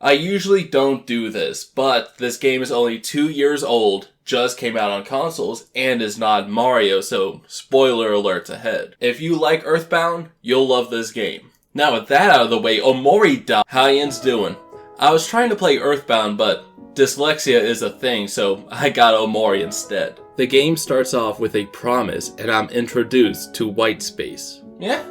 I usually don't do this, but this game is only 2 years old, just came out on consoles, and is not Mario, so spoiler alerts ahead. If you like Earthbound, you'll love this game. Now with that out of the way, Omori died. How yin's doing? I was trying to play Earthbound, but dyslexia is a thing, so I got Omori instead. The game starts off with a promise, and I'm introduced to white space. Yeah,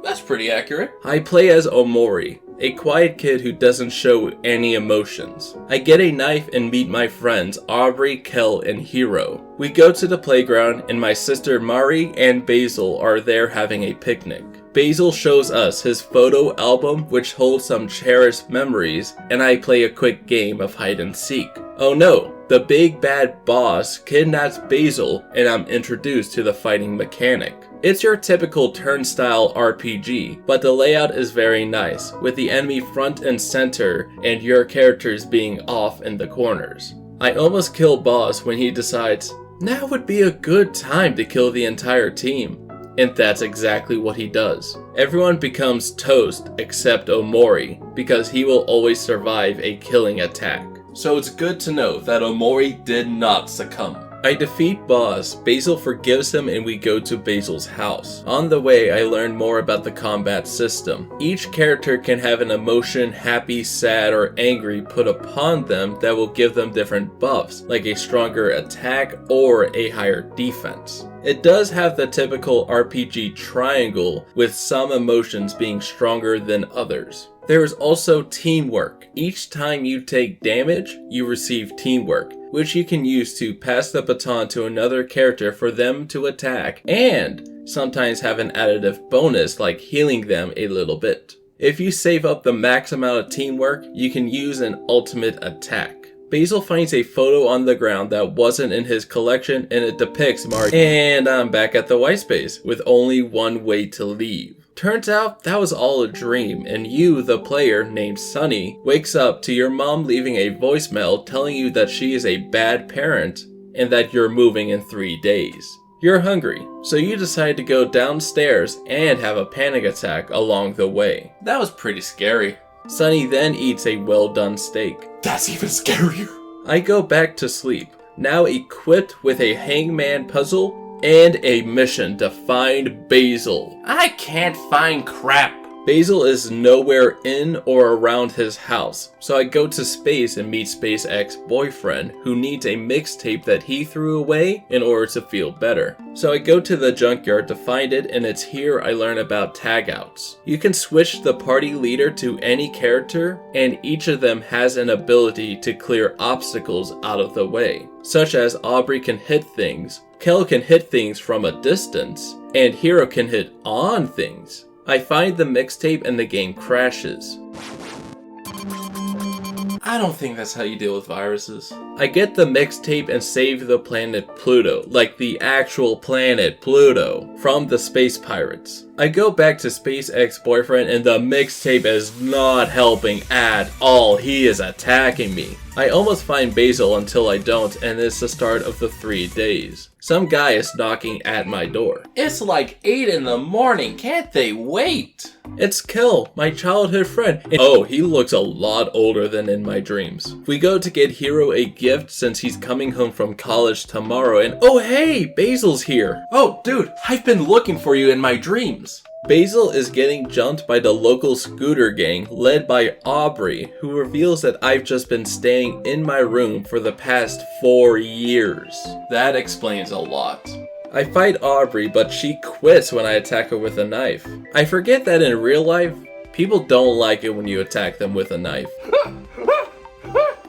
that's pretty accurate. I play as Omori, a quiet kid who doesn't show any emotions. I get a knife and meet my friends Aubrey, Kel, and Hiro. We go to the playground and my sister Mari and Basil are there having a picnic. Basil shows us his photo album which holds some cherished memories, and I play a quick game of hide and seek. Oh no, the big bad boss kidnaps Basil and I'm introduced to the fighting mechanic. It's your typical turnstile RPG, but the layout is very nice, with the enemy front and center and your characters being off in the corners. I almost kill boss when he decides, now would be a good time to kill the entire team. And that's exactly what he does. Everyone becomes toast except Omori, because he will always survive a killing attack. So it's good to know that Omori did not succumb. I defeat boss, Basil forgives him and we go to Basil's house. On the way, I learn more about the combat system. Each character can have an emotion, happy, sad, or angry put upon them that will give them different buffs, like a stronger attack or a higher defense. It does have the typical RPG triangle, with some emotions being stronger than others. There is also teamwork. Each time you take damage, you receive teamwork, which you can use to pass the baton to another character for them to attack, and sometimes have an additive bonus like healing them a little bit. If you save up the max amount of teamwork, you can use an ultimate attack. Basil finds a photo on the ground that wasn't in his collection and it depicts Mario. And I'm back at the white space with only one way to leave. Turns out that was all a dream, and you, the player named Sunny, wakes up to your mom leaving a voicemail telling you that she is a bad parent and that you're moving in 3 days. You're hungry, so you decide to go downstairs and have a panic attack along the way. That was pretty scary. Sunny then eats a well-done steak. That's even scarier. I go back to sleep, now equipped with a hangman puzzle and a mission to find Basil. I can't find crap. Basil is nowhere in or around his house, so I go to space and meet Space ex-boyfriend, who needs a mixtape that he threw away in order to feel better. So I go to the junkyard to find it, and it's here I learn about tagouts. You can switch the party leader to any character, and each of them has an ability to clear obstacles out of the way, such as Aubrey can hit things, Kel can hit things from a distance, and Hiro can hit on things. I find the mixtape and the game crashes. I don't think that's how you deal with viruses. I get the mixtape and save the planet Pluto, like the actual planet Pluto, from the space pirates. I go back to Space ex-boyfriend and the mixtape is not helping at all. He is attacking me. I almost find Basil until I don't, and it's the start of the 3 days. Some guy is knocking at my door. It's like 8 in the morning, can't they wait? It's Kel, my childhood friend. Oh, he looks a lot older than in my dreams. We go to get Hiro a gift since he's coming home from college tomorrow, and oh hey, Basil's here. Oh dude, I've been looking for you in my dreams. Basil is getting jumped by the local scooter gang led by Aubrey, who reveals that I've just been staying in my room for the past 4 years. That explains a lot. I fight Aubrey, but she quits when I attack her with a knife. I forget that in real life, people don't like it when you attack them with a knife.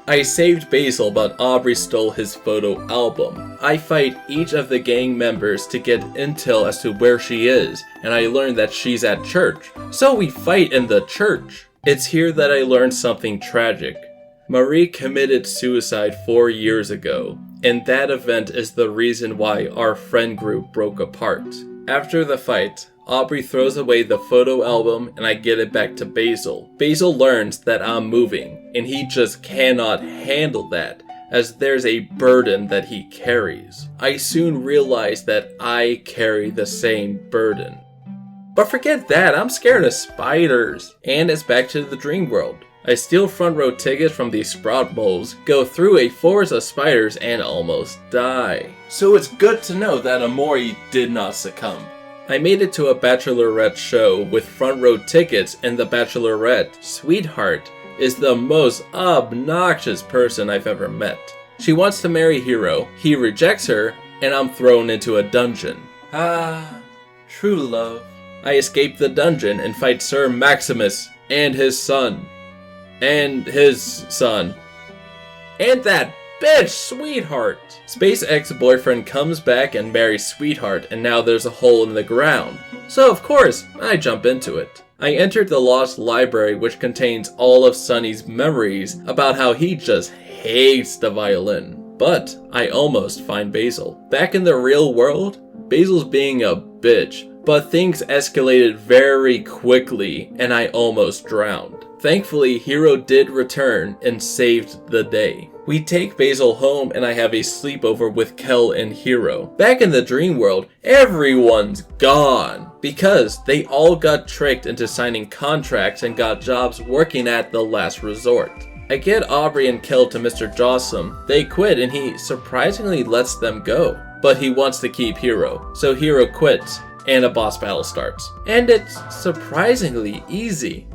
I saved Basil, but Aubrey stole his photo album. I fight each of the gang members to get intel as to where she is, and I learn that she's at church. So we fight in the church. It's here that I learned something tragic. Marie committed suicide 4 years ago, and that event is the reason why our friend group broke apart. After the fight, Aubrey throws away the photo album and I get it back to Basil. Basil learns that I'm moving, and he just cannot handle that, as there's a burden that he carries. I soon realize that I carry the same burden. But forget that, I'm scared of spiders. And it's back to the dream world. I steal front row tickets from these sprout moles, go through a forest of spiders, and almost die. So it's good to know that Omori did not succumb. I made it to a bachelorette show with front row tickets, and the bachelorette, sweetheart, is the most obnoxious person I've ever met. She wants to marry Hiro, he rejects her, and I'm thrown into a dungeon. Ah, true love. I escape the dungeon and fight Sir Maximus and his son. And his son. And that bitch, Sweetheart! Space ex-boyfriend comes back and marries Sweetheart, and now there's a hole in the ground. So of course, I jump into it. I entered the Lost Library, which contains all of Sunny's memories about how he just hates the violin. But I almost find Basil. Back in the real world, Basil's being a bitch, but things escalated very quickly and I almost drowned. Thankfully, Hiro did return and saved the day. We take Basil home and I have a sleepover with Kel and Hiro. Back in the dream world, everyone's gone because they all got tricked into signing contracts and got jobs working at the last resort. I get Aubrey and Kel to Mr. Jossum. They quit and he surprisingly lets them go. But he wants to keep Hiro, so Hiro quits and a boss battle starts. And it's surprisingly easy.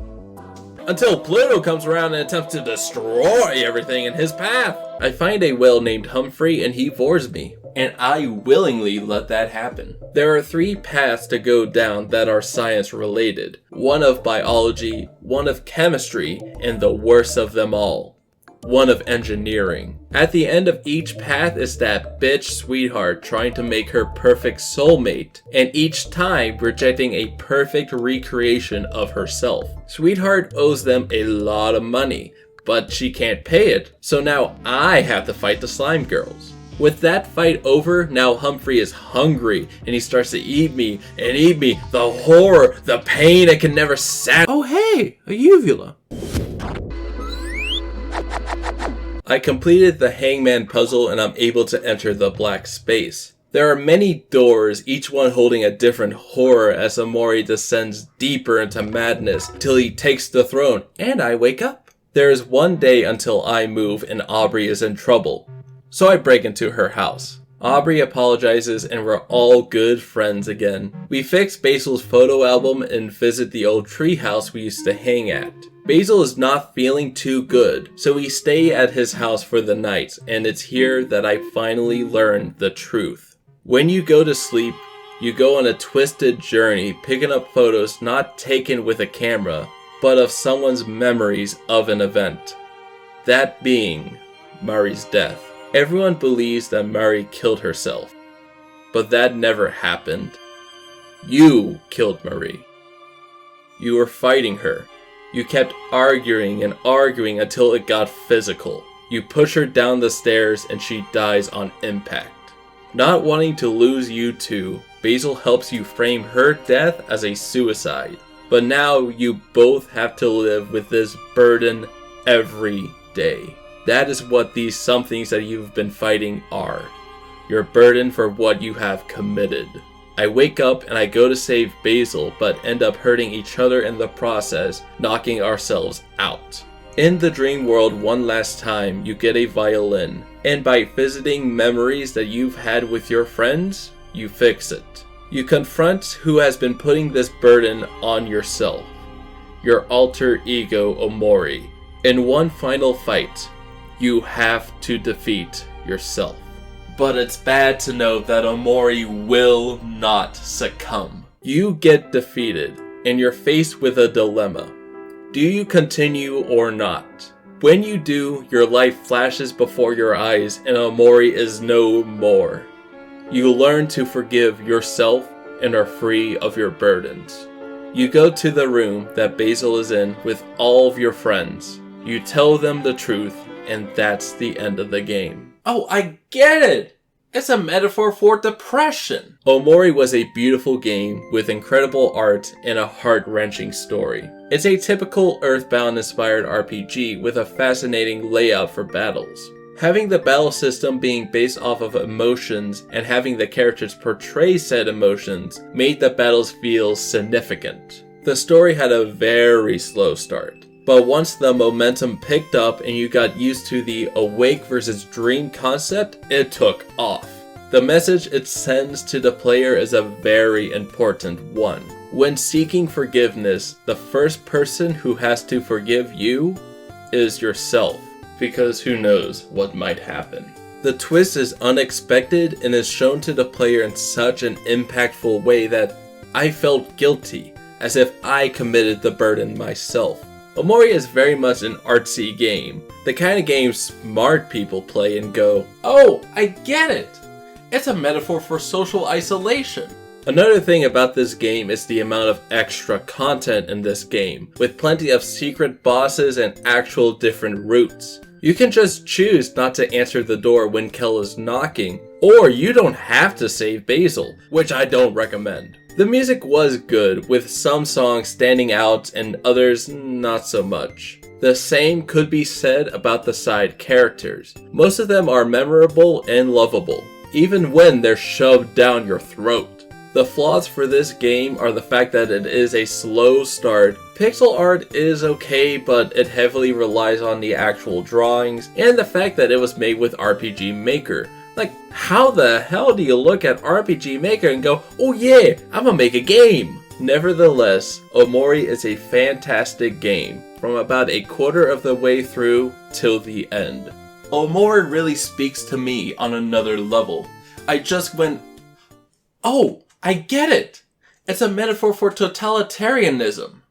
Until Pluto comes around and attempts to destroy everything in his path. I find a whale named Humphrey and he vores me. And I willingly let that happen. There are 3 paths to go down that are science related. One of biology, one of chemistry, and the worst of them all, one of engineering. At the end of each path is that bitch Sweetheart trying to make her perfect soulmate, and each time rejecting a perfect recreation of herself. Sweetheart owes them a lot of money, but she can't pay it, so now I have to fight the slime girls. With that fight over, now Humphrey is hungry, and he starts to eat me, the horror, the pain I can never satisfy. Oh hey, a uvula. I completed the hangman puzzle and I'm able to enter the black space. There are many doors, each one holding a different horror as Omori descends deeper into madness till he takes the throne and I wake up. There is one day until I move and Aubrey is in trouble. So I break into her house. Aubrey apologizes and we're all good friends again. We fix Basil's photo album and visit the old treehouse we used to hang at. Basil is not feeling too good, so we stay at his house for the night, and it's here that I finally learn the truth. When you go to sleep, you go on a twisted journey picking up photos not taken with a camera, but of someone's memories of an event. That being Murray's death. Everyone believes that Murray killed herself, but that never happened. You killed Marie. You were fighting her. You kept arguing and arguing until it got physical. You push her down the stairs and she dies on impact. Not wanting to lose you two, Basil helps you frame her death as a suicide. But now you both have to live with this burden every day. That is what these somethings that you've been fighting are. Your burden for what you have committed. I wake up and I go to save Basil, but end up hurting each other in the process, knocking ourselves out. In the dream world one last time, you get a violin, and by visiting memories that you've had with your friends, you fix it. You confront who has been putting this burden on yourself. Your alter ego Omori. In one final fight, you have to defeat yourself. But it's bad to know that Omori will not succumb. You get defeated, and you're faced with a dilemma. Do you continue or not? When you do, your life flashes before your eyes and Omori is no more. You learn to forgive yourself and are free of your burdens. You go to the room that Basil is in with all of your friends. You tell them the truth, and that's the end of the game. Oh, I get it! It's a metaphor for depression. Omori was a beautiful game with incredible art and a heart-wrenching story. It's a typical Earthbound-inspired RPG with a fascinating layout for battles. Having the battle system being based off of emotions and having the characters portray said emotions made the battles feel significant. The story had a very slow start. But once the momentum picked up and you got used to the awake versus dream concept, it took off. The message it sends to the player is a very important one. When seeking forgiveness, the first person who has to forgive you is yourself, because who knows what might happen. The twist is unexpected and is shown to the player in such an impactful way that I felt guilty, as if I committed the burden myself. Omori is very much an artsy game, the kind of game smart people play and go, "Oh, I get it! It's a metaphor for social isolation." Another thing about this game is the amount of extra content in this game, with plenty of secret bosses and actual different routes. You can just choose not to answer the door when Kel is knocking, or you don't have to save Basil, which I don't recommend. The music was good, with some songs standing out and others not so much. The same could be said about the side characters. Most of them are memorable and lovable, even when they're shoved down your throat. The flaws for this game are the fact that it is a slow start. Pixel art is okay, but it heavily relies on the actual drawings, and the fact that it was made with RPG Maker. Like, how the hell do you look at RPG Maker and go, "Oh yeah, I'm gonna make a game"? Nevertheless, Omori is a fantastic game, from about a quarter of the way through till the end. Omori really speaks to me on another level. I just went, "Oh, I get it! It's a metaphor for totalitarianism."